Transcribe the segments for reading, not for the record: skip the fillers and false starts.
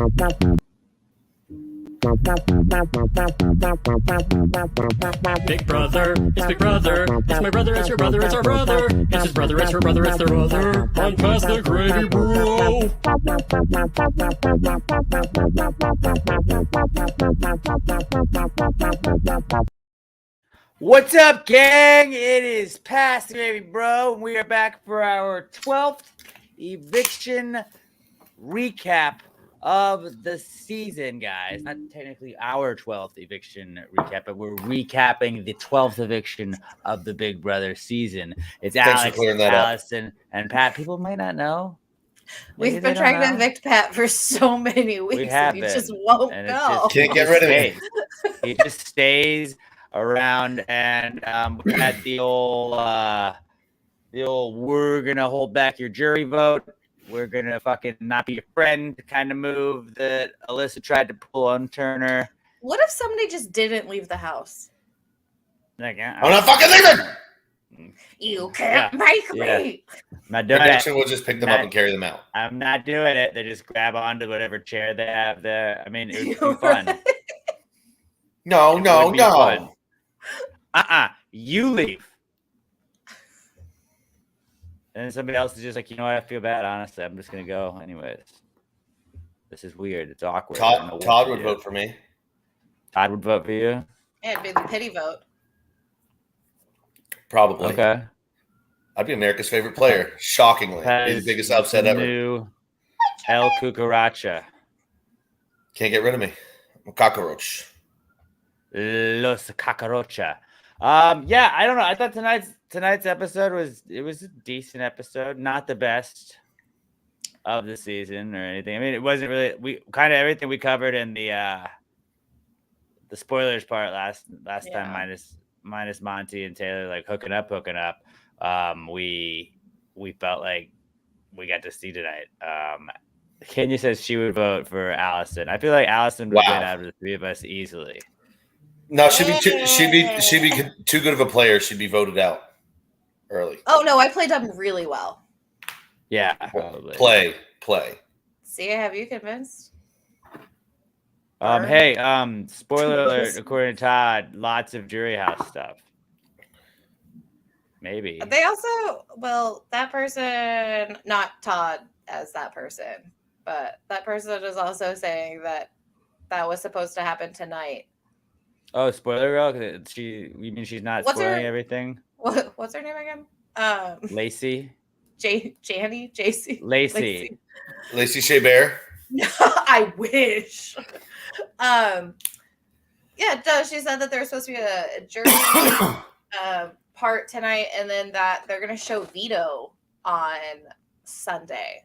Big brother, it's big brother, it's my brother, it's your brother, it's our brother, it's his brother, it's her brother, it's their brother. I'm past the gravy, bro. What's up, gang? It is Past the Gravy, bro, and we are back for our 12th eviction recap of the season, guys. Not technically our 12th eviction recap, but we're recapping the 12th eviction of the Big Brother season. It's Thanks Alex, for clearing that Allison, and Pat. People might not know. Maybe We've been trying to evict Pat for so many weeks, We have and he been, just won't and go. Can't get rid of me. He just stays around, and we had the old we're gonna hold back your jury vote. We're gonna fucking not be your friend kind of move that Alyssa tried to pull on Turner. What if somebody just didn't leave the house? Like, I'm not fucking leaving. You can't make me. I'm not doing Eviction it. will just pick them up and carry them out. I'm not doing it. They just grab onto whatever chair they have there. I mean, it would be fun. No. You leave. And somebody else is just like, you know what? I feel bad. Honestly, I'm just gonna go anyways. This is weird. It's awkward. Todd would vote for me. Todd would vote for you. Yeah, it'd be the pity vote. Probably. Okay. I'd be America's favorite player. Shockingly, be the biggest upset ever. New El Cucaracha. Can't get rid of me. I'm a cockroach. Los Cacarocha. Yeah, I don't know. I thought tonight's episode was a decent episode, not the best of the season or anything. I mean, it wasn't really. We kind of everything we covered in the spoilers part last time, minus Monty and Taylor like hooking up. We felt like we got to see tonight. Kenya says she would vote for Allison. I feel like Allison would win out of the three of us easily. No, she'd be too good of a player. She'd be voted out early. Oh no, I played them really well. Yeah, probably. Play. See, have you convinced? Hey, spoiler alert, according to Todd, lots of jury house stuff. Maybe. They also, that person, not Todd as that person, but that person is also saying that was supposed to happen tonight. Oh, spoiler girl? You mean she's not spoiling everything? What's her name again? Lacey? Janny? JC? Lacey Shea Bear? I wish. Yeah, she said that there's supposed to be a jury part tonight, and then that they're going to show Vito on Sunday.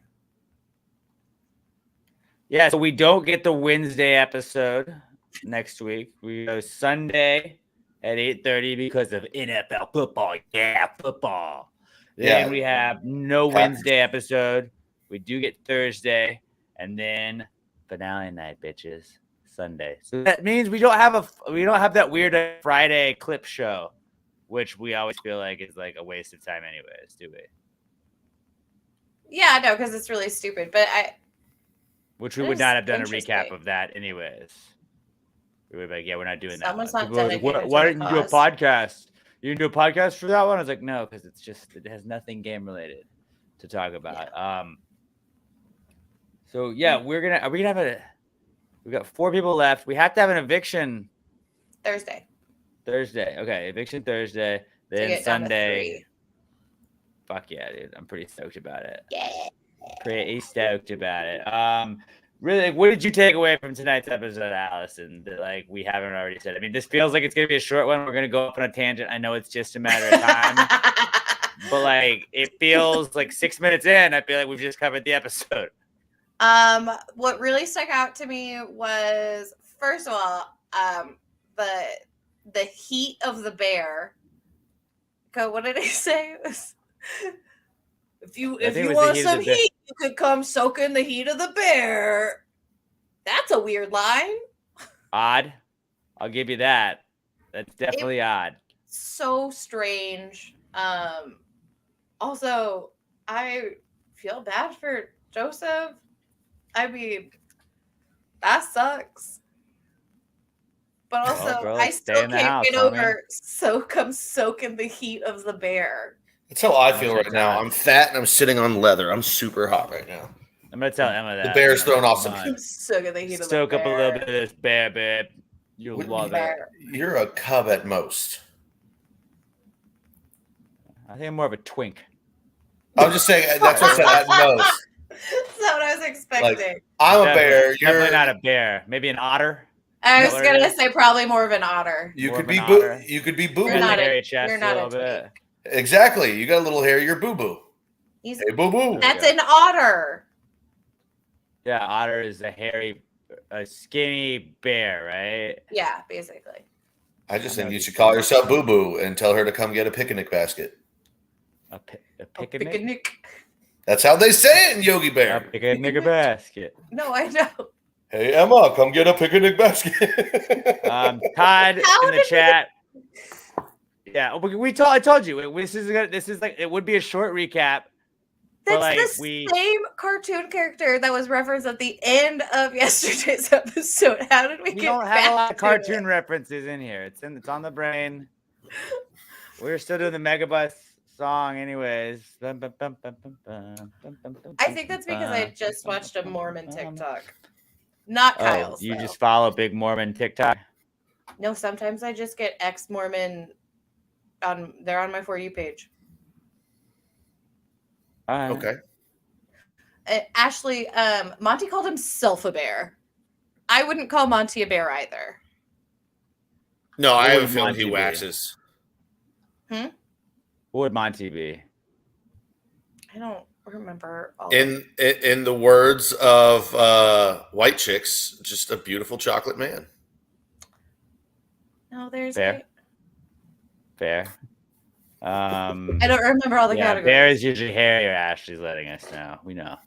Yeah, so we don't get the Wednesday episode next week. We go Sunday at 8:30 because of NFL football. Yeah, football. Then we have no Wednesday episode. We do get Thursday, and then finale night, bitches. Sunday. So that means we don't have that weird Friday clip show, which we always feel like is like a waste of time anyways, do we? Yeah, no, because it's really stupid. But which we would not have done a recap of that anyways. We would be like, yeah, we're not doing that. Someone's not like, why didn't you do a podcast? You didn't do a podcast for that one? I was like, no, because it has nothing game related to talk about. Yeah. So yeah, we've got 4 people left. We have to have an eviction Thursday. Okay, eviction Thursday. Then Sunday. Fuck yeah, dude. I'm pretty stoked about it. Yeah. Pretty stoked about it. Really, what did you take away from tonight's episode, Allison, that we haven't already said? I mean, this feels like it's gonna be a short one. We're gonna go off on a tangent. I know it's just a matter of time. But it feels like 6 minutes in, I feel like we've just covered the episode. What really stuck out to me was, first of all, the heat of the bear. What did he say? It was, if you want some heat, you could come soak in the heat of the bear. That's a weird line. Odd. I'll give you that. That's definitely odd. So strange. Also, I feel bad for Joseph. I mean, That sucks. But Well, also, girl, I stay still in the can't house, get homie. over soak in the heat of the bear. That's how I That's feel right, right now. Todd. I'm fat and I'm sitting on leather. I'm super hot right now. I'm gonna tell Emma that. The bear's I'm gonna throwing off come some. on. I'm soaking the heat of the Soak up a little bear. bit of this bear, babe. You'll love it. Bear. You're a cub at most. I think I'm more of a twink. I'm just saying that's what I said at most. That's not what I was expecting. I'm a Definitely- bear. You're definitely not a bear. Maybe an otter. I was Is that what it gonna is? say probably more of an otter. You More could of be an otter. you could be Got boo You're the not boo. hairy chest you're a not a little bit. twink. Exactly. You got a little hair. You're boo boo. He's Hey boo boo. that's Yeah. an otter. Yeah, otter is a skinny bear, right? Yeah, basically. I just I know think you these should call things. yourself boo boo and tell her to come get a picnic basket. A A picnic? picnic. That's how they say it in Yogi A Bear. picnic basket. No, I know. Hey Emma, come get a picnic basket. Todd How in did the we- chat. Yeah, I told you this is like it would be a short recap. That's But, like, the same cartoon character that was referenced at the end of yesterday's episode. How did we We get don't back have a lot of to cartoon it? references in here. It's on the brain. We're still doing the Megabus song, anyways. I think that's because I just watched a Mormon TikTok. Not Kyle's. You though. just follow Big Mormon TikTok. No, sometimes I just get ex-Mormon they're on my For You page. All right. Okay. Ashley, Monty called himself a bear. I wouldn't call Monty a bear either. No, I What have a would feeling Monty he be? waxes. What would Monty be? I don't remember all In the words of White Chicks, just a beautiful chocolate man. No, there's Fair. Fair. I don't remember all the Yeah, categories. bear is usually hairier. Ashley's letting us know. We know.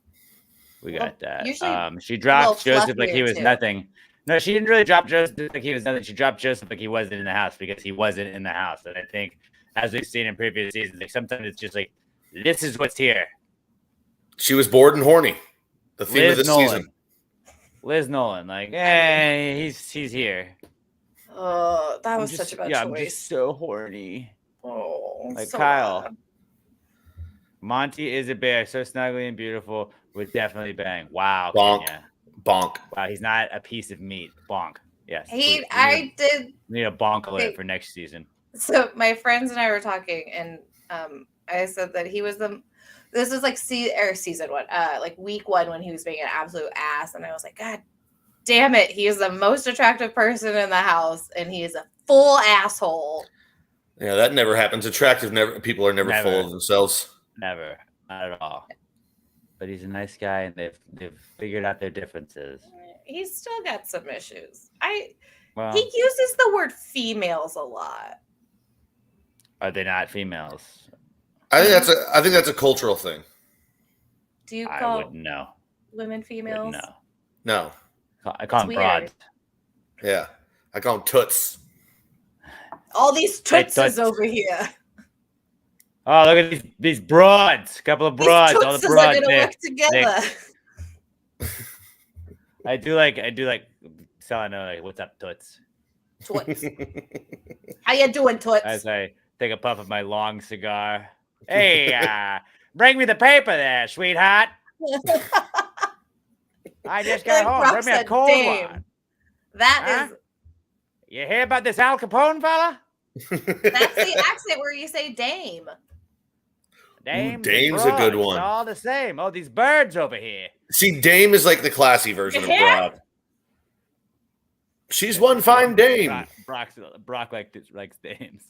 We Well, got that. usually She dropped little Joseph like he fluffier, was too. nothing. No, she didn't really drop Joseph like he was nothing. She dropped Joseph like he wasn't in the house because he wasn't in the house. And I think, as we've seen in previous seasons, like sometimes it's just like, this is what's here. She was bored and horny. The theme of Liz this Nolan. season. Liz Nolan, like, hey, he's here. Oh, that was I'm such just- a bad yeah, choice. I'm just so horny. Oh, Like so Kyle. bad. Monty is a bear, so snuggly and beautiful. Would definitely bang. Wow, Bonk. Kenya. Bonk. Wow, he's not a piece of meat. Bonk. Yes. I did. We need a bonk alert Hey. for next season. So my friends and I were talking, and I said that he was this is like season one, like week one when he was being an absolute ass, and I was like, God damn it, he is the most attractive person in the house, and he is a full asshole. Yeah, that never happens. Attractive people are never full Never. of themselves. Never. Not at all. But he's a nice guy, and they've figured out their differences. He's still got some issues. Well, He uses the word females a lot. are they not females? I think that's a cultural thing. Do you I call wouldn't know. women females? No. No. I call them It's broads. Yeah. I call them toots. All these Hey, toots toots. over here. Oh, look at these broads. Couple of broads. These All the tootses are broads gonna there. work together. I do like telling her like, what's up, toots? Toots. How you doing, toots? As I take a puff of my long cigar. Hey, bring me the paper there, sweetheart. I just got Like home. Brock Bring me a said, cold "Damn." one. That Huh? You hear about this Al Capone fella? that's the accent where you say dame. Dames and dame's a good broads, one. All the same. Oh, these birds over here. See, dame is like the classy version of Yeah. broad. She's one fine dame. Brock likes dames.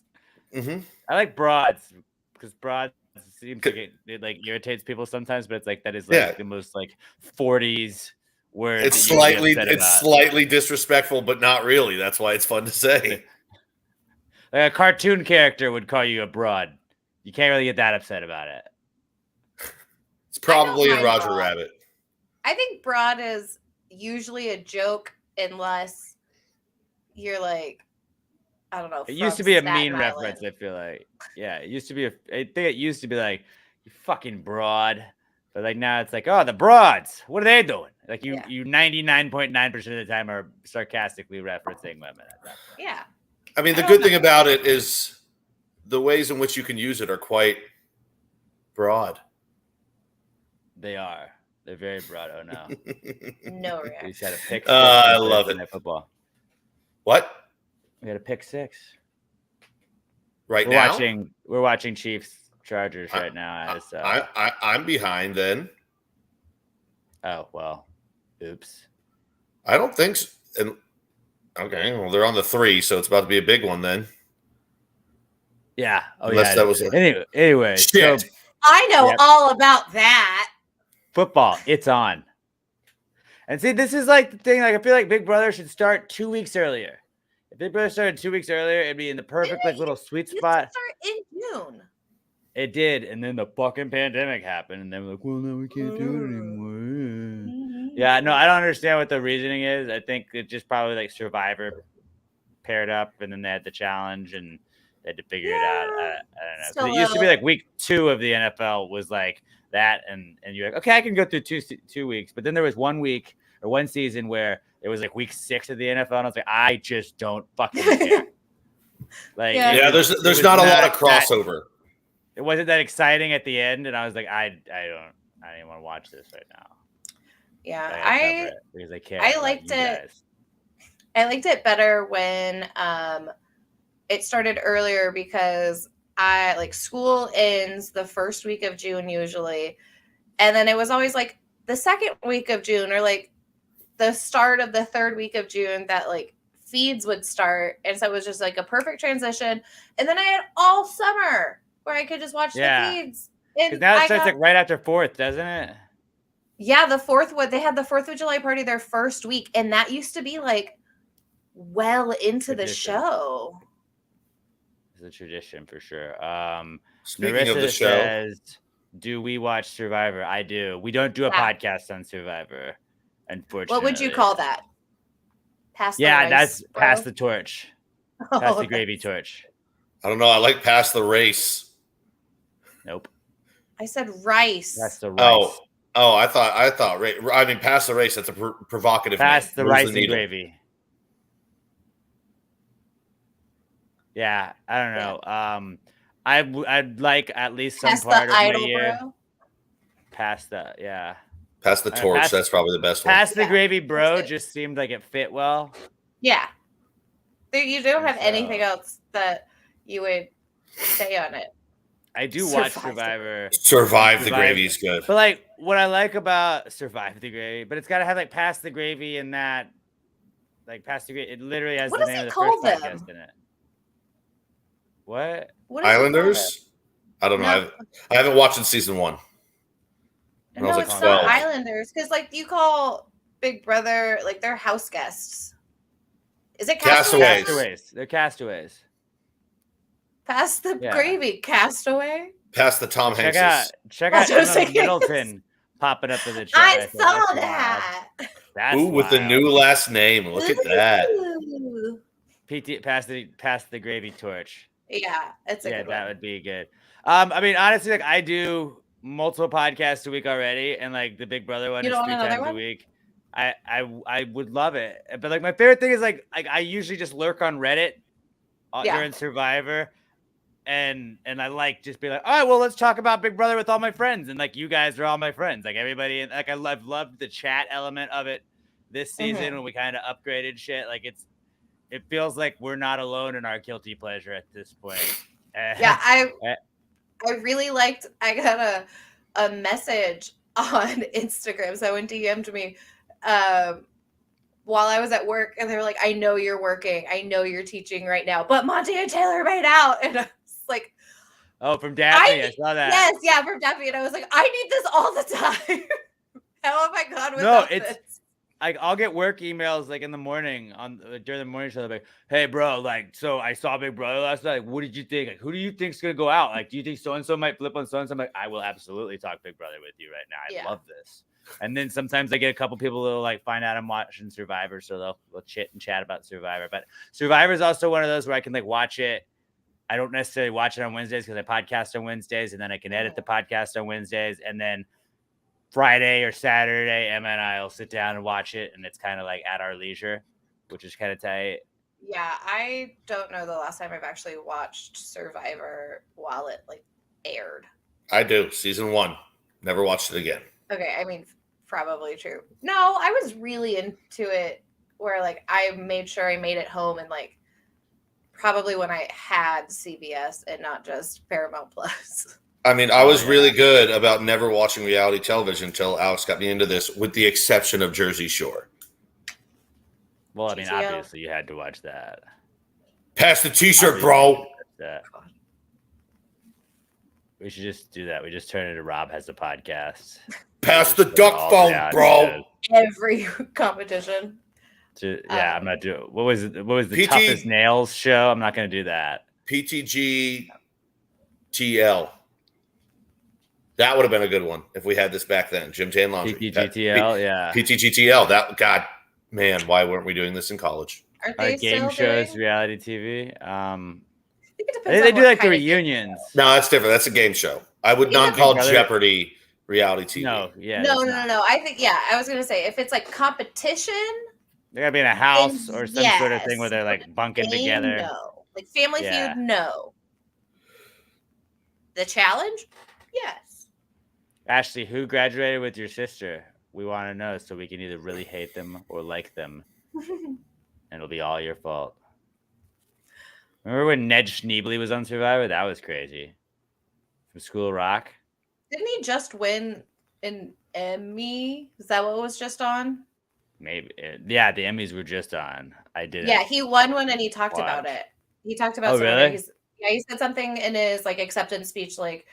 Mm-hmm. I like broads because broads seems like it like irritates people sometimes, but it's like that is like Yeah. the most like 40s word. It's that you would get slightly upset about. slightly disrespectful, but not really. That's why it's fun to say. Like a cartoon character would call you a broad. You can't really get that upset about it. It's probably in mind Roger broad. Rabbit. I think broad is usually a joke unless you're like, I don't know. It used to from be a Staten mean Island. reference. I feel like, yeah, it used to be. I think it used to be like, you fucking broad. But like now it's like, oh, the broads, what are they doing? Like you 99.9% of the time are sarcastically referencing women at that point. Yeah. I mean, the good thing about it is the ways in which you can use it are quite broad. They are. They're very broad. Oh no. No We reaction. just had a pick six. I love it. Football. What? We had a pick six. Right now? We're watching Chiefs Chargers right now. As I'm behind then. Oh well. Oops. I don't think so. And okay, well they're on the 3, so it's about to be a big one then. Yeah. Oh Unless yeah. that was anyway. shit. So I know all about that. football, it's on. And see, this is like the thing. Like I feel like Big Brother should start 2 weeks earlier. If Big Brother started 2 weeks earlier, it'd be in the perfect like little sweet spot. Start in June. It did, and then the fucking pandemic happened, and they were like, "Well, no, we can't do it anymore." Yeah, no, I don't understand what the reasoning is. I think it just probably like Survivor paired up, and then they had the challenge, and they had to figure it out. I don't know. 'Cause it used to be like week 2 of the NFL was like that, and you're like, okay, I can go through 2 weeks, but then there was 1 week or one season where it was like week 6 of the NFL, and I was like, I just don't fucking care. Like, Yeah. There's not a lot of crossover. It wasn't that exciting at the end, and I was like, I don't even want to watch this right now. Yeah, because I can't. I liked it. I liked it better when it started earlier because I like school ends the first week of June usually, and then it was always like the second week of June or like the start of the third week of June that like feeds would start, and so it was just like a perfect transition. And then I had all summer where I could just watch the feeds. Because now it starts like right after 4th, doesn't it? Yeah, the 4th. They had the 4th of July party their first week, and that used to be like well into the show. It's a tradition for sure. Speaking Narissa of the show, says, do we watch Survivor? I do. We don't do a podcast on Survivor, unfortunately. What would you call that? Pass the yeah, rice, that's bro? pass the torch. Pass the gravy torch. I don't know. I like pass the race. Nope. I said rice. That's the rice. Oh, I thought. I mean, pass the race. That's a provocative. Pass the name. rice and gravy. Yeah, I don't know. Yeah. I'd like at least some pass part the of idol, my year. bro. Pass the Pass the torch. That's probably the best one. Pass the gravy, bro. Just seemed like it fit well. Yeah. You don't have anything else that you would say on it. I do watch Survivor. Survive the gravy is good. But like what I like about Survive the Gravy, but it's got to have like Pass the Gravy and that, like Pass the Gravy. It literally has the name of the first podcast in it. What Islanders? I don't know. No. I haven't watched in season 1. No, it's not Islanders because like you call Big Brother like they're house guests. Is it Castaways? Castaways. They're Castaways. Pass the gravy, Castaway. Pass the Tom Hanks. Check out Emma Middleton popping up in the chat. I saw that. Ooh, with the new last name. Look at that. PT pass the gravy torch. Yeah, it's a good one. That would be good. I mean, honestly, like I do multiple podcasts a week already, and like the Big Brother one is 3 times a week. I would love it, but like my favorite thing is like I usually just lurk on Reddit during Survivor. And I like just be like, all right, well, let's talk about Big Brother with all my friends. And like, you guys are all my friends. Like everybody, like I've loved the chat element of it this season when we kind of upgraded shit. Like it feels like we're not alone in our guilty pleasure at this point. Yeah, I really liked, I got a message on Instagram. Someone DM'd me while I was at work and they were like, I know you're working. I know you're teaching right now, but Monty and Taylor made out. And like, oh, from Daphne, I saw that. Yes, yeah, from Daphne, and I was like, I need this all the time. How have I gone without this? I'll get work emails like in the morning during the morning show. They're like, "Hey, bro, like, so I saw Big Brother last night. Like, what did you think? Like, who do you think's gonna go out? Like, do you think so and so might flip on so and so?" I'm like, I will absolutely talk Big Brother with you right now. I love this. And then sometimes I get a couple people that'll like find out I'm watching Survivor, so they'll chit and chat about Survivor. But Survivor is also one of those where I can like watch it. I don't necessarily watch it on Wednesdays because I podcast on Wednesdays, and then I can edit the podcast on Wednesdays, and then Friday or Saturday, Emma and I will sit down and watch it, and it's kind of like at our leisure, which is kind of tight. Yeah, I don't know the last time I've actually watched Survivor while it like aired. I do. Season 1. Never watched it again. Okay, I mean, probably true. No, I was really into it where like I made sure I made it home and like probably when I had CBS and not just Paramount Plus. I mean, I was really good about never watching reality television until Alex got me into this, with the exception of Jersey Shore. Well, I mean, GTO. obviously you had to watch that. Pass the t-shirt, bro. We should just do that. We just turn it into Rob Has a Podcast. Pass the duck phone, bro. Every competition. I'm not doing. What was the toughest nails show? I'm not going to do that. PTG TL. That would have been a good one if we had this back then. Jim Tan Laundry. PTGTL, yeah. PTGTL. That, God, man, why weren't we doing this in college? Aren't they game shows, doing? reality TV. They do like the reunions. No, that's different. That's a game show. I would not call Jeopardy reality TV. No, yeah. No. I think, I was going to say, if it's like competition. They got to be in a house or some sort of thing where they're like bunking together. No. Like Family Feud, no. The challenge? Yes. Ashley, who graduated with your sister? We want to know so we can either really hate them or like them. And it'll be all your fault. Remember when Ned Schneebly was on Survivor? That was crazy. From School of Rock. Didn't he just win an Emmy? Is that what was just on? Maybe. Yeah, the Emmys were just on. I did. Yeah, he won one and he talked about it. He talked about really? He said something in his like acceptance speech, like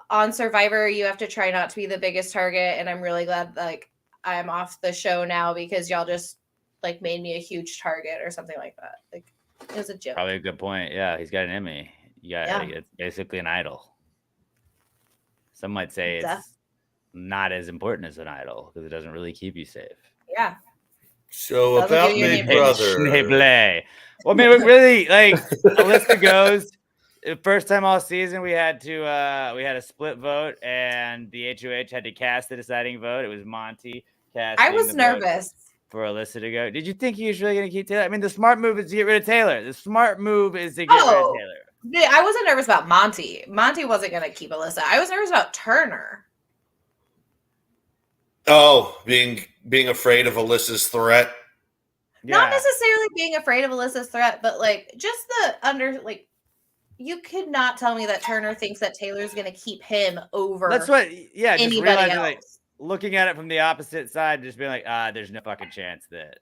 on Survivor, you have to try not to be the biggest target. And I'm really glad like I'm off the show now because y'all just like made me a huge target or something like that. Like it was a joke. Probably a good point. Yeah, he's got an Emmy. Like, it's basically an idol. Some might say it's not as important as an idol because it doesn't really keep you safe. Yeah. So about Big Brother. Well, I mean, really, like Alyssa goes. The first time all season, we had a split vote, and the HOH had to cast the deciding vote. It was Monty casting. I was nervous for Alyssa to go. Did you think he was really going to keep Taylor? I mean, the smart move is to get rid of Taylor. The smart move is to get rid of Taylor. I wasn't nervous about Monty. Monty wasn't going to keep Alyssa. I was nervous about Turner. Oh, being afraid of Alyssa's threat. Yeah. Not necessarily being afraid of Alyssa's threat, but like just you could not tell me that Turner thinks that Taylor's going to keep him over. That's what. Yeah, just realizing else. Like looking at it from the opposite side, just being like, there's no fucking chance that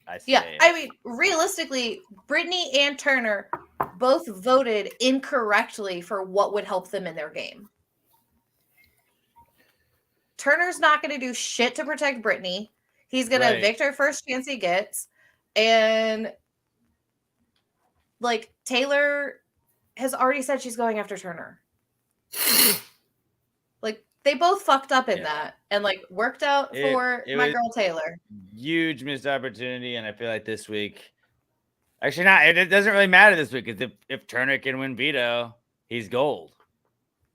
I stay. Yeah, I mean, realistically, Brittany and Turner both voted incorrectly for what would help them in their game. Turner's not going to do shit to protect Brittany. He's going to evict her first chance he gets. And, like, Taylor has already said she's going after Turner. Like, they both fucked up in that. And, like, worked out for my girl Taylor. Huge missed opportunity. And I feel like this week... Actually, not. It doesn't really matter this week. Because if Turner can win veto, he's gold.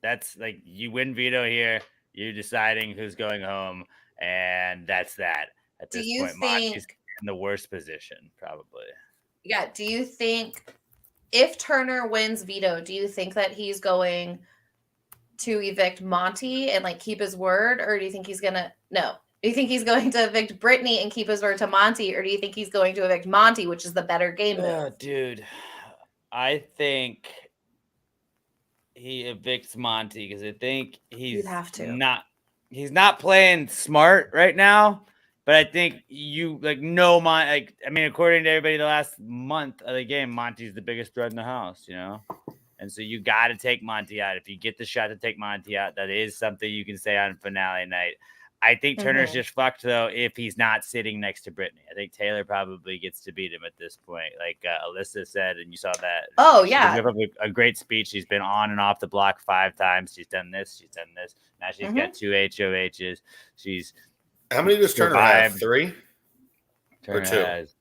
That's, like, you win veto here. You're deciding who's going home, and that's that. At this point, Monty's in the worst position, probably. Yeah. Do you think if Turner wins veto, do you think that he's going to evict Monty and like keep his word, or do you think he's gonna no? Do you think he's going to evict Brittany and keep his word to Monty, or do you think he's going to evict Monty, which is the better game move? Dude, I think he evicts Monty because I think he's not playing smart right now. But I think according to everybody, the last month of the game, Monty's the biggest threat in the house, you know? And so you got to take Monty out. If you get the shot to take Monty out, that is something you can say on finale night. I think Turner's just fucked, though, if he's not sitting next to Brittany. I think Taylor probably gets to beat him at this point. Like Alyssa said, and you saw that. Oh, yeah. She gave a great speech. She's been on and off the block 5 times. She's done this. She's done this. Now she's got 2 HOHs. How many does Turner have? 3? Turner or 2? Has,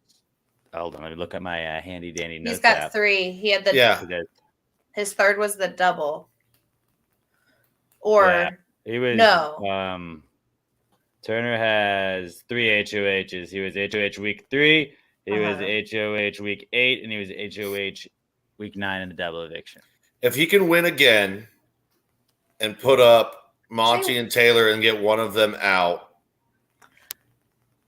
hold on. Let me look at my handy dandy notes. He's got 3. He had the his third was the double. Or he was no. Turner has 3 HOHs. He was HOH week 3, he was HOH week 8, and he was HOH week 9 in the double eviction. If he can win again and put up Monty and Taylor and get one of them out.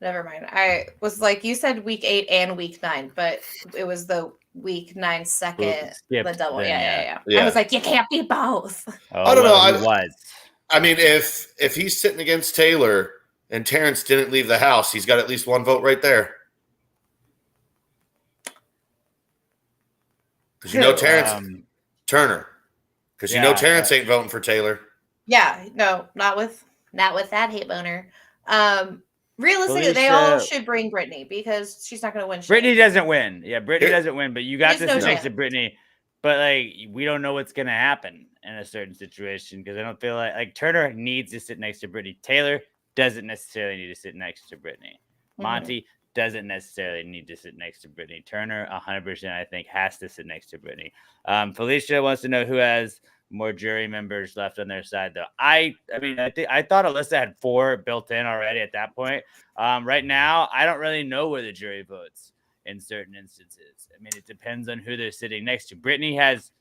Never mind. I was like, you said week 8 and week 9, but it was the week 9 second, the double. Yeah. I was like, you can't be both. I don't know. I mean, if he's sitting against Taylor and Terrence didn't leave the house, he's got at least one vote right there. Because you know Terrence, Turner. Because you know Terrence ain't voting for Taylor. Yeah, no, not with that hate boner. Realistically, they all should bring Brittany because she's not going to win. Brittany doesn't win. Yeah, Brittany doesn't win. But you got to sit next to Brittany. But like, we don't know what's going to happen in a certain situation because I don't feel like Turner needs to sit next to Brittany. Taylor doesn't necessarily need to sit next to Brittany. Monty doesn't necessarily need to sit next to Brittany. Turner, 100%, I think, has to sit next to Brittany. Felicia wants to know who has more jury members left on their side, though. I thought Alyssa had 4 built in already at that point. Right now, I don't really know where the jury votes in certain instances. I mean, it depends on who they're sitting next to. Brittany has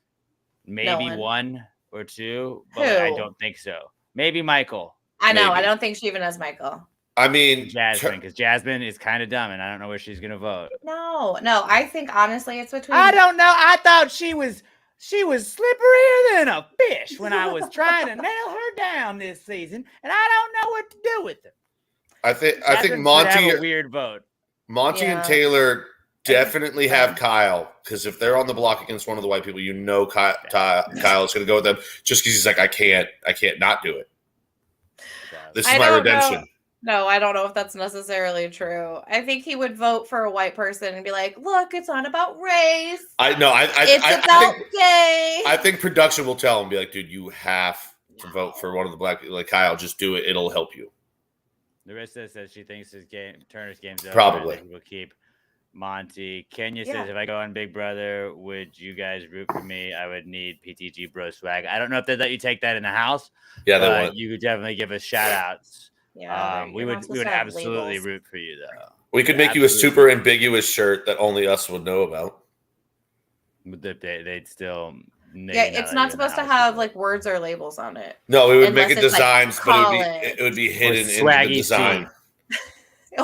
maybe 1 or 2, but I don't think so. Maybe Michael. I know. Maybe. I don't think she even has Michael. I mean, Jasmine, because Jasmine is kind of dumb, and I don't know where she's gonna vote. No. I think honestly, it's between. I don't know. I thought she was slipperier than a fish when I was trying to nail her down this season, and I don't know what to do with her. I think Monty have a weird vote. Monty and Taylor definitely have Kyle because if they're on the block against one of the white people, you know Kyle is going to go with them just because he's like, I can't not do it. This is my redemption. No, I don't know if that's necessarily true. I think he would vote for a white person and be like, "Look, it's not about race. It's about gay." I think production will tell him, be like, "Dude, you have to vote for one of the black people." Like Kyle, just do it; it'll help you. Larissa says she thinks Turner's game's over. Probably. We'll keep Monty. Kenya says, if I go on Big Brother, would you guys root for me? I would need PTG bro swag. I don't know if they'd let you take that in the house. Yeah, they would. You could definitely give us shout outs. Yeah, we would absolutely root for you though. We could make you a super ambiguous shirt that only us would know about. But they'd still. It's not supposed to have like words or labels on it. No, we would make it designs, but it would be hidden in the design.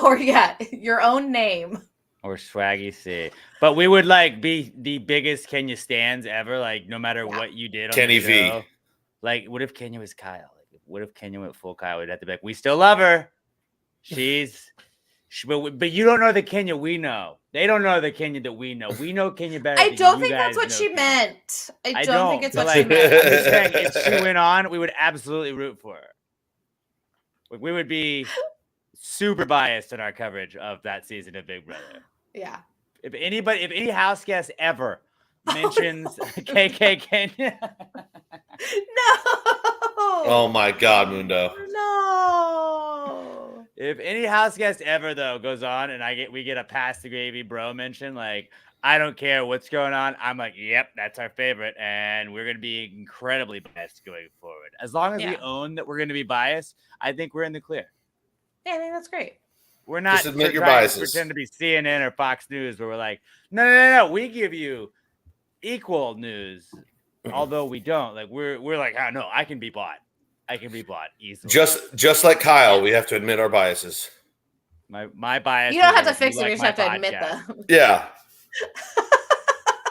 Or your own name. Or Swaggy C. But we would like be the biggest Kenya stans ever. Like no matter what you did on Kenny the show. V. Like what if Kenya was Kyle? What if Kenya went full Kyle? We'd have to be like, we still love her. But you don't know the Kenya we know. They don't know the Kenya that we know. We know Kenya better. I don't think that's what she meant. I don't think it's what she meant. I'm just saying, if she went on, we would absolutely root for her. We would be super biased in our coverage of that season of Big Brother. Yeah. If any house guest ever mentions KK Kenya. No. Oh my God, Mundo. No. If any house guest ever though goes on and we get a pass the gravy bro mention, like I don't care what's going on. I'm like, yep, that's our favorite, and we're gonna be incredibly biased going forward. As long as we own that we're gonna be biased, I think we're in the clear. Yeah, I think that's great. We're not just admit your trying biases. to pretend to be CNN or Fox News where we're like, no, we give you equal news, although we don't. Like we're like, oh no, I can be bought. I can be bought easily. Just like Kyle, we have to admit our biases. My bias. You don't have to fix them. You just have to admit them. Yeah.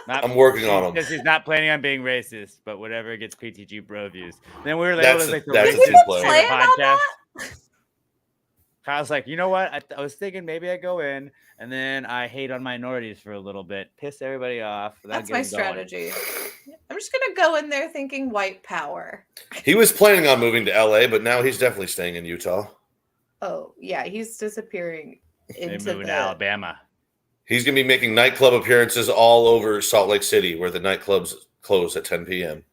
I'm working on them. Because he's not planning on being racist, but whatever gets PTG bro views. Then we were that's like the racist podcast. Kyle's like, you know what? I was thinking maybe I go in and then I hate on minorities for a little bit, piss everybody off. That's my strategy. I'm just going to go in there thinking white power. He was planning on moving to LA, but now he's definitely staying in Utah. Oh, yeah. He's disappearing into moving to Alabama. He's going to be making nightclub appearances all over Salt Lake City where the nightclubs close at 10 p.m.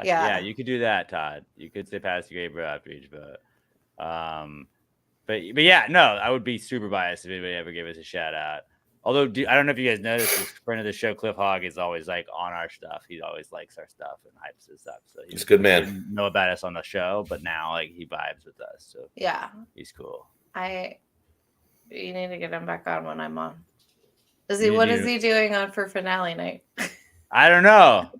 Yeah, you could do that, Todd. You could say pass the great bro after each vote. But yeah, no, I would be super biased if anybody ever gave us a shout out. Although I don't know if you guys noticed, the friend of the show, Cliff Hogg, is always like on our stuff. He always likes our stuff and hypes his stuff. So he's a good man. He didn't know about us on the show, but now like he vibes with us. So yeah, he's cool. You need to get him back on when I'm on. What is he doing on for finale night? I don't know.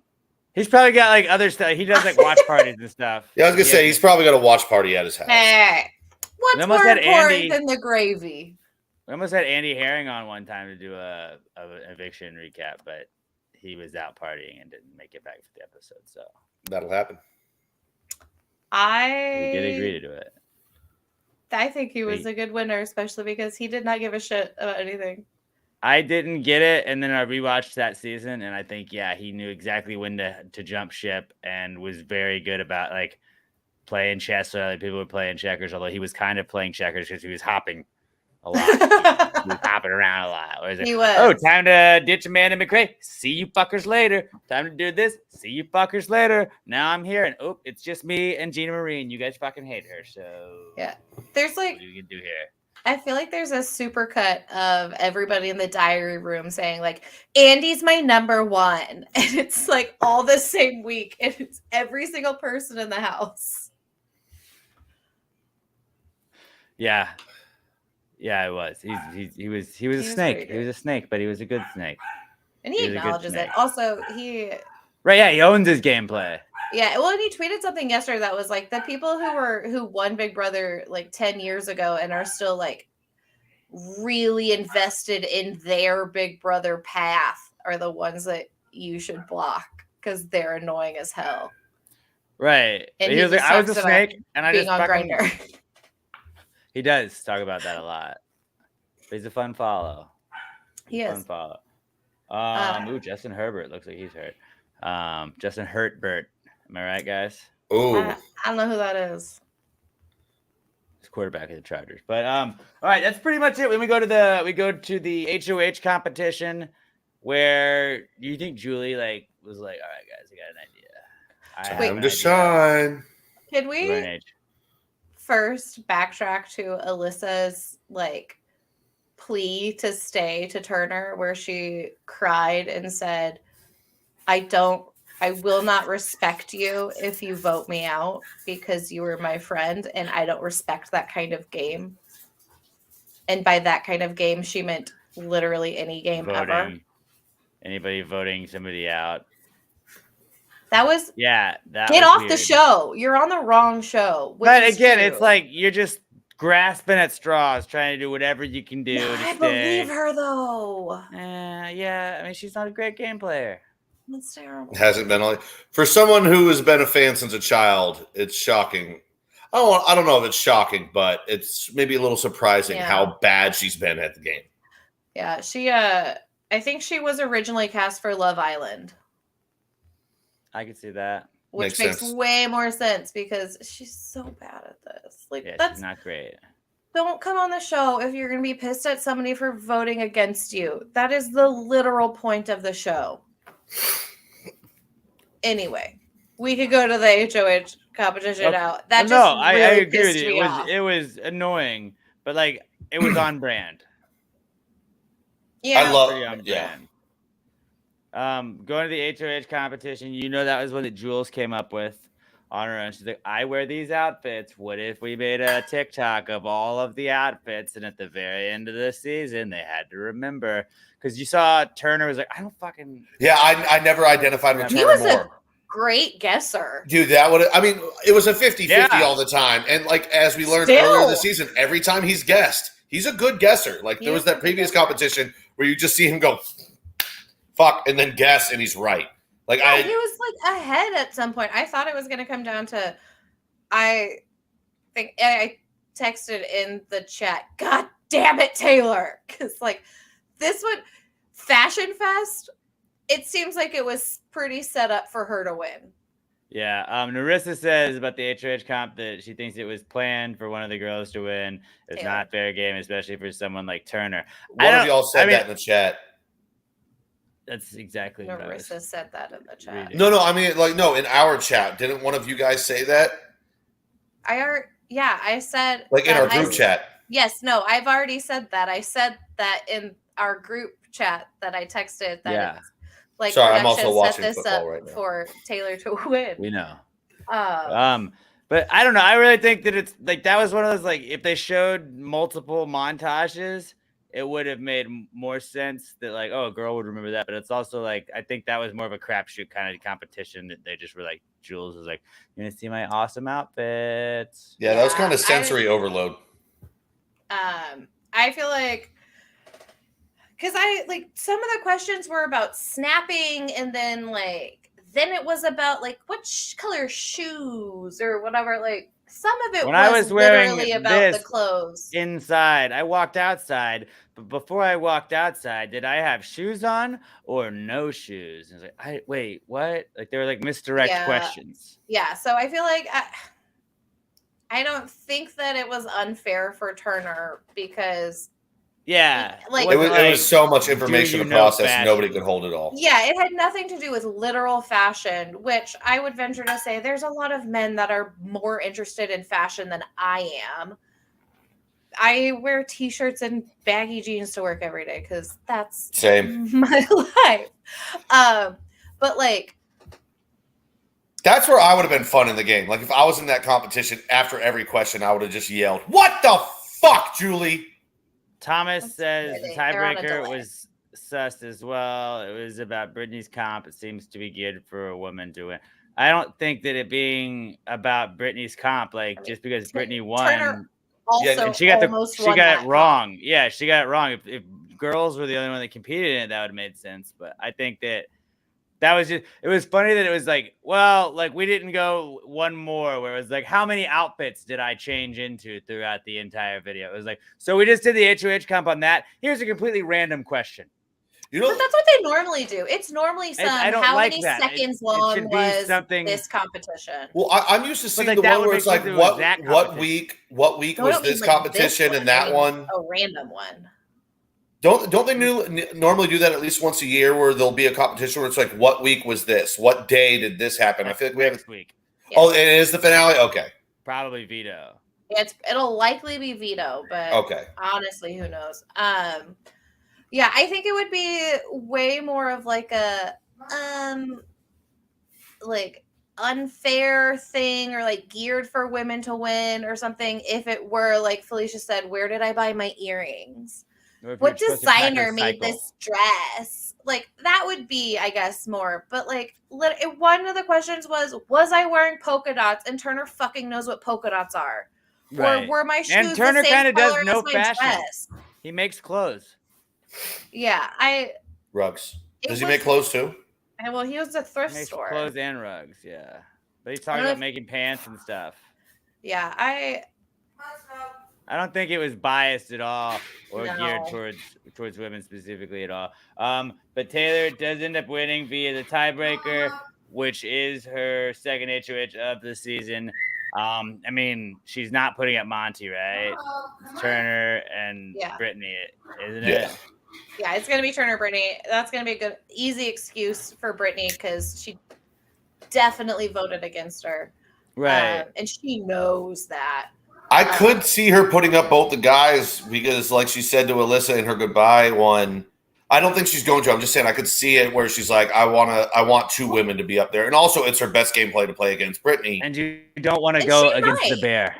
He's probably got like other stuff. He does like watch parties and stuff. Yeah, I was gonna say he's probably got a watch party at his house. Hey, what's more important than the gravy? We almost had Andy Herring on one time to do an eviction recap, but he was out partying and didn't make it back for the episode. So that'll happen. We did agree to do it. I think he was a good winner, especially because he did not give a shit about anything. I didn't get it, and then I rewatched that season, and I think, he knew exactly when to jump ship and was very good about, like, playing chess so other people were playing checkers, although he was kind of playing checkers because he was hopping a lot. He was hopping around a lot. He was. Oh, time to ditch Amanda McRae. See you fuckers later. Time to do this. See you fuckers later. Now I'm here, and it's just me and Gina Marie, and you guys fucking hate her, so... Yeah. There's, like... What are you gonna do here? I feel like there's a supercut of everybody in the diary room saying, like, Andy's my number one. And it's, like, all the same week. And it's every single person in the house. Yeah. Yeah, it was. He was a snake. He was a snake, but he was a good snake. And he acknowledges it. Also, Right, yeah, he owns his gameplay. Yeah, well, and he tweeted something yesterday that was like, the people who won Big Brother like 10 years ago and are still like really invested in their Big Brother path are the ones that you should block because they're annoying as hell. Right. And he was like, I was a snake and I being just on Grindr. He does talk about that a lot. But he's a fun follow. He is. Fun follow. Justin Herbert looks like he's hurt. Justin Hertbert. Am I right, guys? Oh, I don't know who that is. He's quarterback of the Chargers. But all right, that's pretty much it. When we go to the HOH competition, where you think Julie was like, all right, guys, I got an idea. Time to shine. Could we first backtrack to Alyssa's plea to stay to Turner, where she cried and said, I will not respect you if you vote me out because you were my friend and I don't respect that kind of game. And by that kind of game, she meant literally any game ever. Anybody voting somebody out. That was... Yeah. Get off the show. You're on the wrong show. But again, it's like you're just grasping at straws, trying to do whatever you can do. I believe her, though. Yeah. I mean, she's not a great game player. That's terrible. Hasn't been all for someone who has been a fan since a child. It's shocking. I don't know if it's shocking, but it's maybe a little surprising how bad she's been at the game. Yeah, she. I think she was originally cast for Love Island. I can see that, which makes way more sense because she's so bad at this. That's she's not great. Don't come on the show if you're going to be pissed at somebody for voting against you. That is the literal point of the show. Anyway, we could go to the HOH competition now. That I agree with you. It was annoying, but it was on brand. Yeah, I love brand. Going to the HOH competition, that was one that Jules came up with on her own. She's like, I wear these outfits. What if we made a TikTok of all of the outfits? And at the very end of the season, they had to remember. Because you saw Turner was like, I don't fucking... Yeah, I never identified with Turner more. He was a great guesser. Dude, it was a 50-50 all the time. And as we learned earlier in the season, every time he's guessed, he's a good guesser. There was that previous competition where you just see him go, fuck, and then guess, and he's right. He was ahead at some point. I thought it was going to come down to, I think I texted in the chat, God damn it, Taylor. Because this one, Fashion Fest, it seems like it was pretty set up for her to win. Yeah. Narissa says about the HOH comp that she thinks it was planned for one of the girls to win. It's not fair game, especially for someone like Turner. One of y'all said that in the chat. That's exactly what Narissa said that in the chat. No, I mean, no, in our chat. Didn't one of you guys say that? I said... in our group chat. Yes, no, I've already said that. I said that in our group chat that I texted that it's like Sorry, I'm production also set watching this football up right now. for Taylor to win. We know. But I don't know. I really think that it's like that was one of those like if they showed multiple montages, it would have made more sense that like, oh, a girl would remember that. But it's also like I think that was more of a crapshoot kind of competition that they just were like, Jules was like, "You gonna see my awesome outfits?" Yeah, that was kind of sensory overload. I feel like because I like some of the questions were about snapping, and then it was about like what color shoes or whatever. Like some of it was literally about the clothes inside. I walked outside, but before I walked outside, did I have shoes on or no shoes? And I was like, wait, what? Like they were like misdirect questions. Yeah, so I feel like I don't think that it was unfair for Turner because it was so much information to process, nobody could hold it all. Yeah, it had nothing to do with literal fashion, which I would venture to say there's a lot of men that are more interested in fashion than I am. I wear t-shirts and baggy jeans to work every day because that's my life. But like that's where I would have been fun in the game. Like if I was in that competition, after every question, I would have just yelled, "What the fuck, Julie?" Thomas says the tiebreaker was sus as well. It was about Brittany's comp. It seems to be geared for a woman to win. I don't think that it being about Brittany's comp, like just because Brittany won. Turner also and she got it wrong. Yeah, she got it wrong. If girls were the only one that competed in it, that would have made sense. But I think that was just, it was funny that it was like, well, like we didn't go one more where it was like, how many outfits did I change into throughout the entire video? It was like, so we just did the HOH comp on that. Here's a completely random question. You know, but that's what they normally do. It's normally how like many that. seconds long was this competition? Well, I'm used to seeing the one where it's like, what week was this competition and that one? A random one. Don't they normally do that at least once a year where there'll be a competition where it's like, what week was this? What day did this happen? I feel like we have next week. Yeah. Oh, it is the finale? Okay. Probably veto. It'll likely be veto, but okay. Honestly, who knows? Yeah, I think it would be way more of like a like unfair thing or like geared for women to win or something if it were like Felicia said, where did I buy my earrings? What designer made this dress? Like that would be, I guess, more. But like one of the questions was I wearing polka dots? And Turner fucking knows what polka dots are. Right. Or were my shoes and Turner the same kind of does color no as my fashion. dress? He makes clothes. Yeah, rugs. Does he make clothes too? Well, he was a thrift store. Clothes and rugs, yeah. But he's talking about making pants and stuff. Yeah, I don't think it was biased at all or geared towards women specifically at all. But Taylor does end up winning via the tiebreaker, which is her second HOH of the season. I mean, she's not putting up Monty, right? It's Turner and Brittany, isn't it? Yeah, it's gonna be Turner, Brittany. That's gonna be a good, easy excuse for Brittany because she definitely voted against her, right? And she knows that. I could see her putting up both the guys because, like she said to Alyssa in her goodbye one, I don't think she's going to. I'm just saying I could see it where she's like, I want two women to be up there, and also it's her best gameplay to play against Brittany. And you don't want to go against the bear.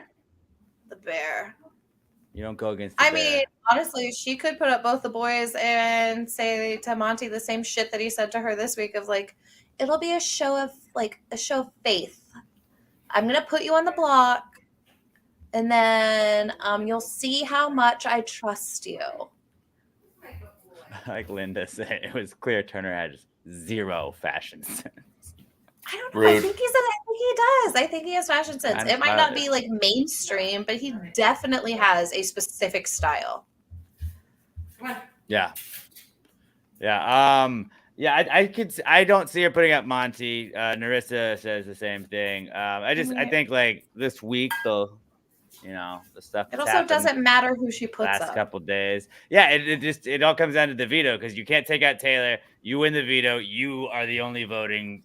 The bear. You don't go against the bear. Mean, honestly, she could put up both the boys and say to Monty the same shit that he said to her this week of like, it'll be a show of faith. I'm gonna put you on the block, and then you'll see how much I trust you. Like Linda said, it was clear Turner had zero fashion sense. I don't know. I think he does. I think he has fashion sense. It might not be like mainstream, but he definitely has a specific style. Yeah. I don't see her putting up Monty. Narissa says the same thing. I think like this week the stuff. It also doesn't matter who she puts last up. Couple days. Yeah, it all comes down to the veto because you can't take out Taylor. You win the veto. You are the only person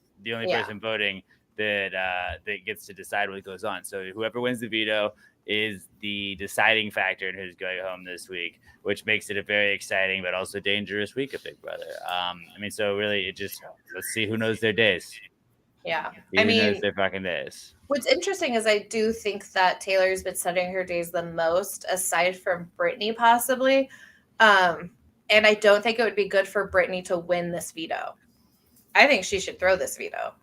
voting. that gets to decide what goes on. So whoever wins the veto is the deciding factor in who's going home this week, which makes it a very exciting but also dangerous week of Big Brother. So really, let's see who knows their days. Yeah, who knows their fucking days. What's interesting is I do think that Taylor's been setting her days the most, aside from Brittany possibly. And I don't think it would be good for Brittany to win this veto. I think she should throw this veto.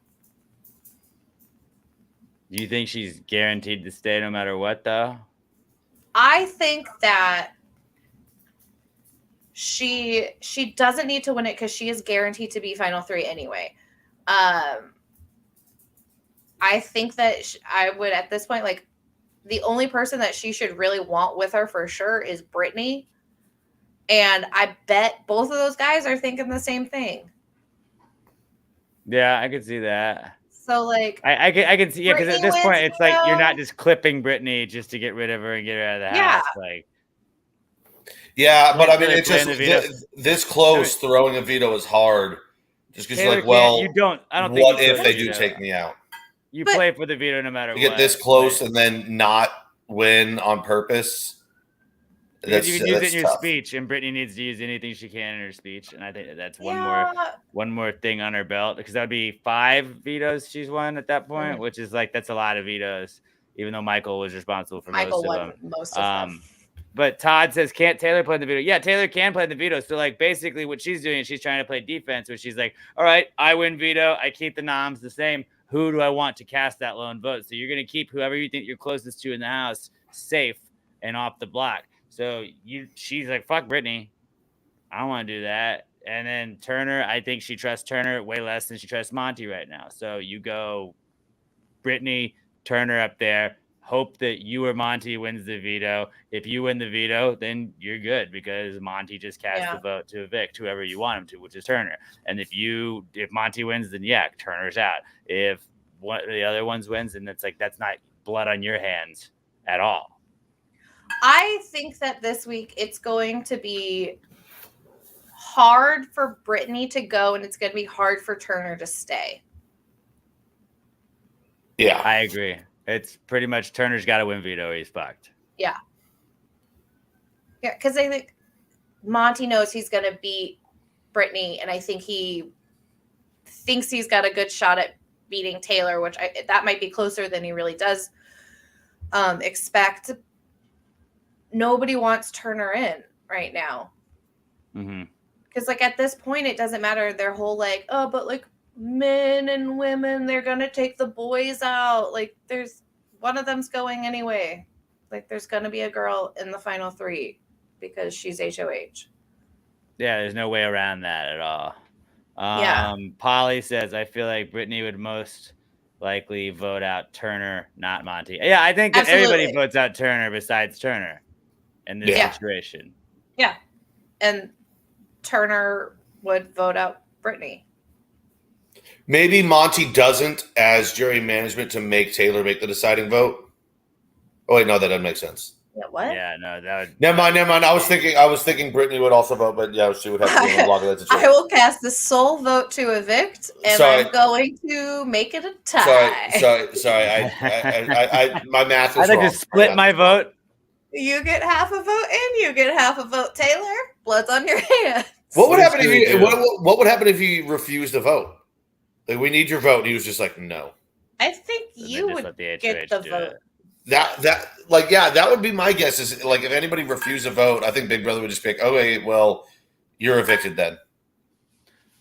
Do you think she's guaranteed to stay no matter what, though? I think that she doesn't need to win it because she is guaranteed to be final 3 anyway. I think that I would, at this point, like, the only person that she should really want with her for sure is Brittany. And I bet both of those guys are thinking the same thing. Yeah, I could see that. So, like, I can see, yeah, because at this point, it's like you're not just clipping Brittany just to get rid of her and get her out of the house. Like, yeah, but I mean, it's just this close. Throwing a veto is hard, just because you're like, well, you don't. I don't. What if they do take me out? You play for the veto no matter what. You get this close and then not win on purpose. Because you can use it in your speech, and Brittany needs to use anything she can in her speech, and I think that's one more thing on her belt, because that would be 5 vetoes she's won at that point, which is like that's a lot of vetoes, even though Michael was responsible for most of them. But Todd says, can't Taylor play the veto? Yeah, Taylor can play the veto. So like basically what she's doing is she's trying to play defense, where she's like, all right, I win veto, I keep the noms the same. Who do I want to cast that lone vote? So you're going to keep whoever you think you're closest to in the house safe and off the block. So she's like, fuck Brittany. I don't want to do that. And then Turner, I think she trusts Turner way less than she trusts Monty right now. So you go Brittany, Turner up there. Hope that you or Monty wins the veto. If you win the veto, then you're good, because Monty just cast the vote to evict whoever you want him to, which is Turner. And if Monty wins, then Turner's out. If one of the other ones wins, then it's like that's not blood on your hands at all. I think that this week it's going to be hard for Brittany to go, and it's going to be hard for Turner to stay. Yeah, I agree. It's pretty much Turner's got to win veto. He's fucked. Yeah. Yeah, because I think Monty knows he's going to beat Brittany, and I think he thinks he's got a good shot at beating Taylor, which that might be closer than he really does expect. Nobody wants Turner in right now. Because like at this point, it doesn't matter. Their whole like, oh, but like men and women, they're going to take the boys out. Like there's one of them's going anyway. Like there's going to be a girl in the final 3 because she's HOH. Yeah, there's no way around that at all. Yeah. Polly says, I feel like Brittany would most likely vote out Turner, not Monty. Yeah, I think that everybody votes out Turner besides Turner in this situation. Yeah. And Turner would vote out Brittany. Maybe Monty doesn't, as jury management, to make Taylor make the deciding vote. Oh wait, no, that doesn't make sense. Yeah, what? Yeah, no, that would. Never mind. I was thinking Brittany would also vote, but yeah, she would have to be on the block of that situation. I will cast the sole vote to evict, and I'm going to make it a tie. Sorry. I my math is I'd like wrong. to split my vote. You get half a vote, and you get half a vote. Taylor, blood's on your hands. What would happen what would happen if he refused to vote? Like, we need your vote. And he was just like, no. I think you would get the vote. That would be my guess. Is like if anybody refused a vote, I think Big Brother would just pick, okay, well, you're evicted then.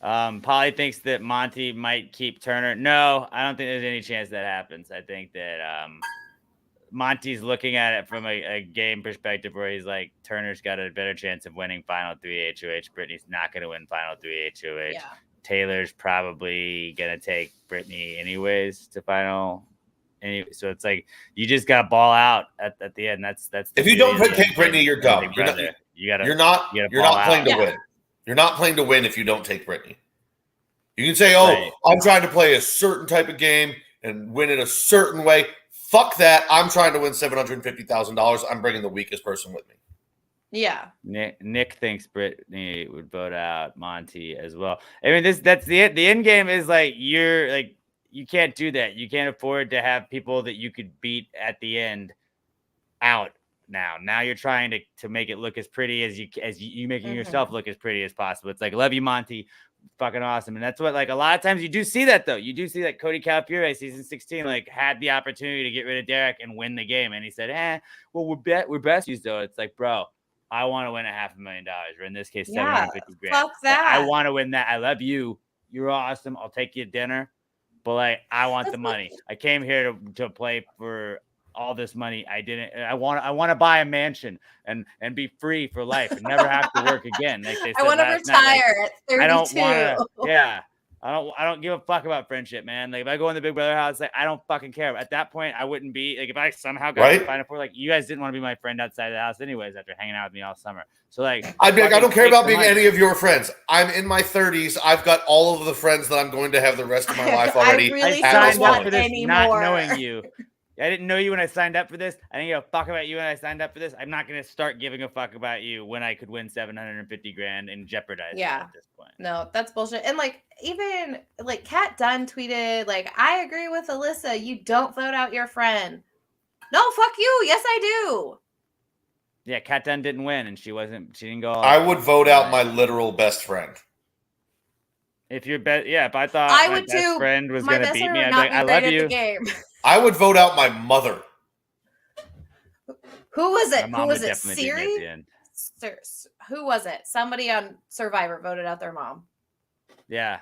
Polly thinks that Monty might keep Turner. No, I don't think there's any chance that happens. I think that Monty's looking at it from a game perspective where he's like, Turner's got a better chance of winning Final 3 HOH. Brittany's not going to win Final 3 HOH. Yeah. Taylor's probably going to take Brittany anyways to final. Anyway, so it's like you just got to ball out at the end. That's if you don't take Brittany, you're dumb. You're not playing to win. You're not playing to win if you don't take Brittany. You can say, I'm trying to play a certain type of game and win it a certain way. Fuck that. I'm trying to win $750,000. I'm bringing the weakest person with me. Yeah. Nick thinks Brittany would vote out Monty as well. I mean, that's the end game is like you're like you can't do that. You can't afford to have people that you could beat at the end out now you're trying to make it look as pretty as you making yourself look as pretty as possible. It's like, love you, Monty, fucking awesome. And that's what, like, a lot of times you do see that, though. You do see that Cody Calipari season 16 like had the opportunity to get rid of Derek and win the game, and he said, well, we're besties, though. It's like, bro, I want to win $500,000, or in this case $750,000. Fuck that. I want to win that. I love you, you're awesome, I'll take you to dinner, but like, I want the money. I came here to play for all this money. I want to buy a mansion and be free for life and never have to work again. Like they said, I want to retire at 32. I don't want to. Yeah, I don't give a fuck about friendship, man. Like if I go in the Big Brother house, like I don't fucking care. At that point, I wouldn't be like, if I somehow got to Final Four, like you guys didn't want to be my friend outside of the house anyways after hanging out with me all summer. So like, I'd be like, I don't care about being any of your friends. I'm in my 30s. I've got all of the friends that I'm going to have the rest of my life already. I signed up for this not knowing you. I didn't know you when I signed up for this. I didn't give a fuck about you when I signed up for this. I'm not going to start giving a fuck about you when I could win $750,000 and jeopardize it at this point. No, that's bullshit. And like, even like Kat Dunn tweeted, like, I agree with Alyssa. You don't vote out your friend. No, fuck you. Yes, I do. Yeah, Kat Dunn didn't win, and she didn't go. I would vote out my literal best friend. If you're if I thought I my would best too. friend was My gonna best beat friend me, would I'd be not like, be I great love at you. the game. I would vote out my mother. Who was it? My mom Who was would it? definitely beat me at the end. Who was it? Somebody on Survivor voted out their mom. Yeah.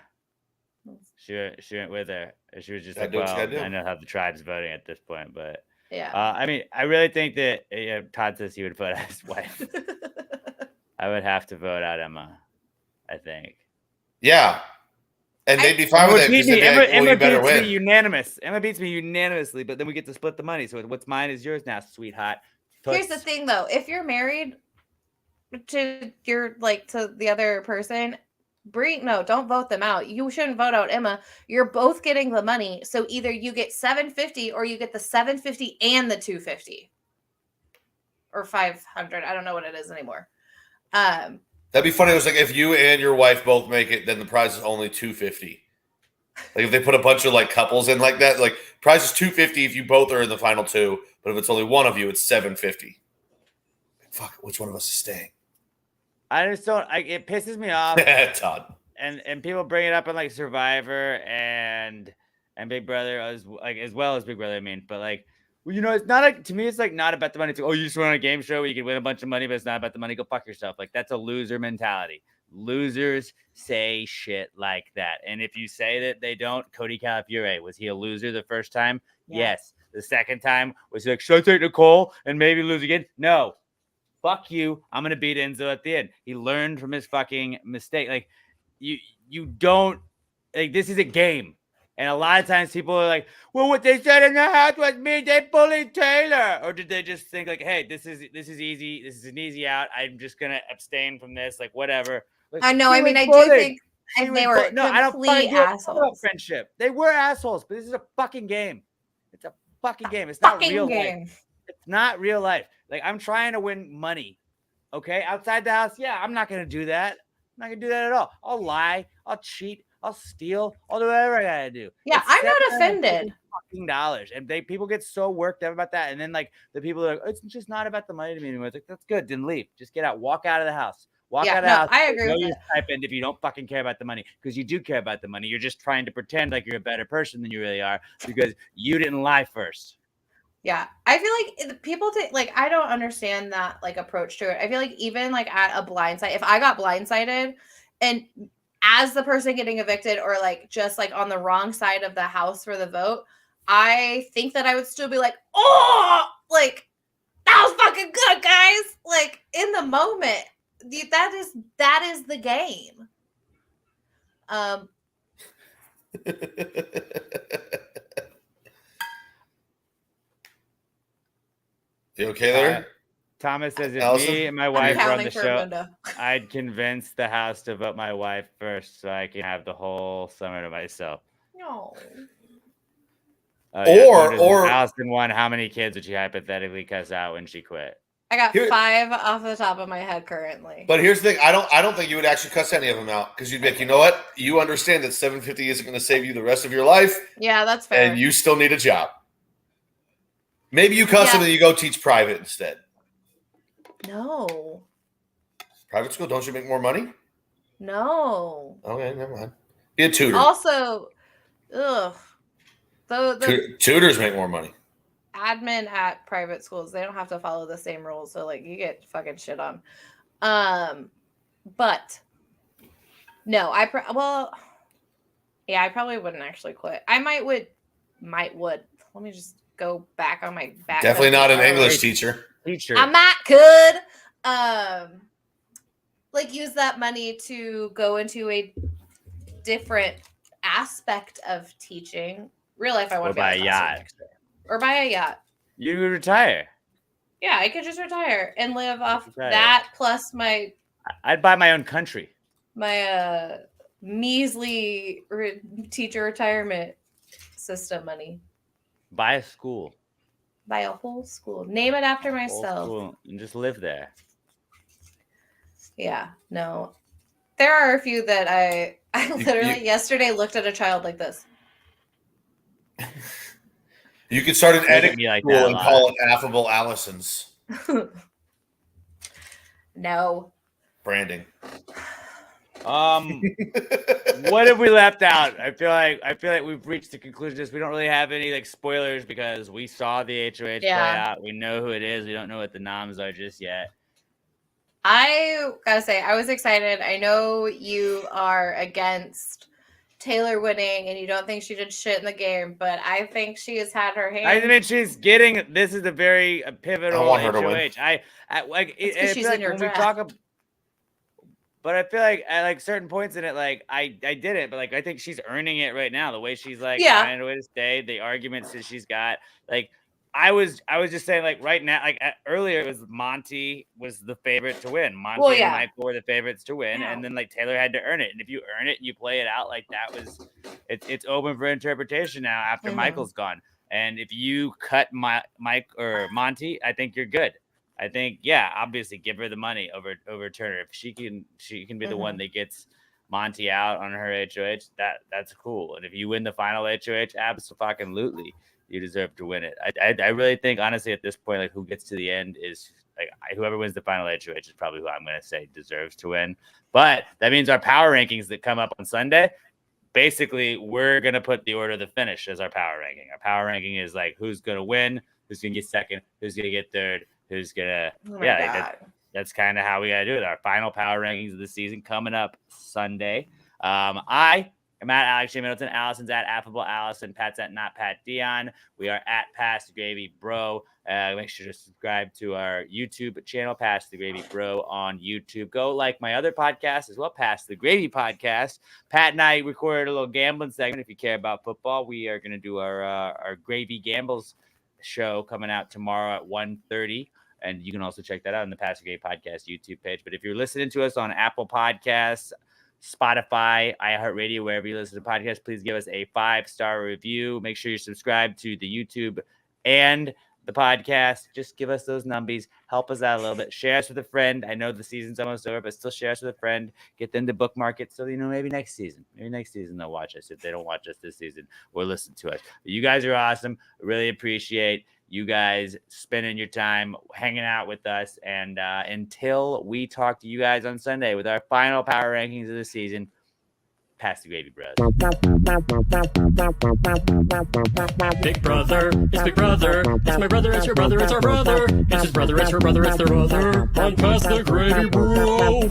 She went with her. She was just Gotta like, do what you well, gotta do. I know how the tribe's voting at this point, but Yeah. I mean, I really think that Todd says he would vote out his wife. I would have to vote out Emma, I think. Yeah. And they'd be fine with it because they'd be like, well, you better win. Unanimous. Emma beats me unanimously, but then we get to split the money. So what's mine is yours now, sweetheart. Here's the thing, though. If you're married to to the other person, don't vote them out. You shouldn't vote out Emma. You're both getting the money. So either you get $750 or you get the $750 and the $250 or $500. I don't know what it is anymore. That'd be funny. It was like if you and your wife both make it, then the prize is only $250. Like if they put a bunch of like couples in like that, like prize is $250 if you both are in the final two, but if it's only one of you, it's $750. Fuck, which one of us is staying? I just don't. It pisses me off. Todd. And people bring it up in like Survivor and Big Brother as well as Big Brother. I mean, but like, well, it's not to me. It's like not about the money. It's like, you just run a game show where you can win a bunch of money, but it's not about the money. Go fuck yourself. Like that's a loser mentality. Losers say shit like that. And if you say that they don't, Cody Calipari, was he a loser the first time? Yeah. Yes. The second time, was he like, should I take Nicole and maybe lose again? No. Fuck you. I'm going to beat Enzo at the end. He learned from his fucking mistake. Like, you don't, like, this is a game. And a lot of times people are like, well, what they said in the house was me. They bullied Taylor. Or did they just think like, hey, this is easy. This is an easy out. I'm just going to abstain from this. Like, whatever. Like, I know. I mean, I do think they were complete assholes. Friendship. They were assholes, but this is a fucking game. It's a fucking game. It's not real life. It's not real life. Like, I'm trying to win money. Okay? Outside the house, yeah, I'm not going to do that. I'm not going to do that at all. I'll lie. I'll cheat. I'll steal. I'll do whatever I got to do. Yeah, I'm not offended. Fucking dollars. And people get so worked up about that. And then, like, the people are like, it's just not about the money to me anymore. It's like, that's good. Then leave. Just get out. Walk out of the house. Walk out of the house. I agree with that. Stipend if you don't fucking care about the money, because you do care about the money. You're just trying to pretend like you're a better person than you really are because you didn't lie first. Yeah, I feel like people take like I don't understand that like approach to it. I feel like even like at a blindside, if I got blindsided and as the person getting evicted or like just like on the wrong side of the house for the vote, I think that I would still be like, oh, like that was fucking good, guys. Like in the moment, that is the game. You okay there? Thomas says, if Allison? me and my wife were on the show, window. I'd convince the house to vote my wife first so I can have the whole summer to myself. No. Or Allison won. How many kids would she hypothetically cuss out when she quit? I got 5 off the top of my head currently. But here's the thing: I don't think you would actually cuss any of them out because you'd be like, you know what? You understand that $750 isn't going to save you the rest of your life. Yeah, that's fair. And you still need a job. Maybe you cuss them and you go teach private instead. No. Private school? Don't you make more money? No. Okay, never mind. Be a tutor. Also, Tutors make more money. Admin at private schools, they don't have to follow the same rules, so like you get fucking shit on. But no, I probably wouldn't actually quit. I might would. Let me just go back on my back. Definitely not an English teacher. I might could like use that money to go into a different aspect of teaching. Real life, I want to buy a yacht. Or buy a yacht. You would retire. Yeah, I could just retire and live off that plus my. I'd buy my own country. My measly teacher retirement system money. Buy a school. Buy a whole school. Name it after myself. And just live there. Yeah, no. There are a few that I literally yesterday looked at a child like this. You could start an etiquette school and call it Affable Allison's. No. Branding. What have we left out? I feel like we've reached the conclusion. We don't really have any like spoilers because we saw the HOH play out. We know who it is. We don't know what the noms are just yet. I gotta say, I was excited. I know you are against Taylor winning and you don't think she did shit in the game, but I think she has had her hand. I mean, she's getting. This is a very pivotal HOH. I like. She's in your draft. But I feel like at like certain points in it, like I didn't, but like I think she's earning it right now. The way she's like finding a way to stay, the arguments that she's got. Like I was just saying, like right now, like earlier it was Monty was the favorite to win. Monty and Michael were the favorites to win, and then like Taylor had to earn it. And if you earn it, and you play it out like that was, it's open for interpretation now after Michael's gone. And if you cut Mike or Monty, I think you're good. I think, obviously give her the money over Turner. If she can be the one that gets Monty out on her HOH, that's cool. And if you win the final HOH, absolutely, you deserve to win it. I really think, honestly, at this point, like who gets to the end is like whoever wins the final HOH is probably who I'm going to say deserves to win. But that means our power rankings that come up on Sunday, basically, we're going to put the order of the finish as our power ranking. Our power ranking is like who's going to win, who's going to get second, who's going to get third. Who's gonna? That's kind of how we gotta do it. Our final power rankings of the season coming up Sunday. I am at Alex J. Middleton. Allison's at Affable Allison. Pat's at Not Pat Dion. We are at Pass the Gravy Bro. Make sure to subscribe to our YouTube channel, Pass the Gravy Bro on YouTube. Go like my other podcast as well, Pass the Gravy Podcast. Pat and I recorded a little gambling segment. If you care about football, we are gonna do our Gravy Gambles show coming out tomorrow at 1:30. And you can also check that out on the Pass the Gravy Podcast YouTube page. But if you're listening to us on Apple Podcasts, Spotify, iHeartRadio, wherever you listen to podcasts, please give us a 5-star review. Make sure you subscribe to the YouTube and the podcast. Just give us those numbies. Help us out a little bit. Share us with a friend. I know the season's almost over, but still share us with a friend. Get them to bookmark it so, maybe next season. Maybe next season they'll watch us. If they don't watch us this season or listen to us. But you guys are awesome. I really appreciate you guys spending your time hanging out with us. And until we talk to you guys on Sunday with our final power rankings of the season, Pass the Gravy Bros. Big brother, it's Big Brother. It's my brother, it's your brother, it's our brother. It's his brother, it's her brother, it's their brother. On Pass the Gravy Bro.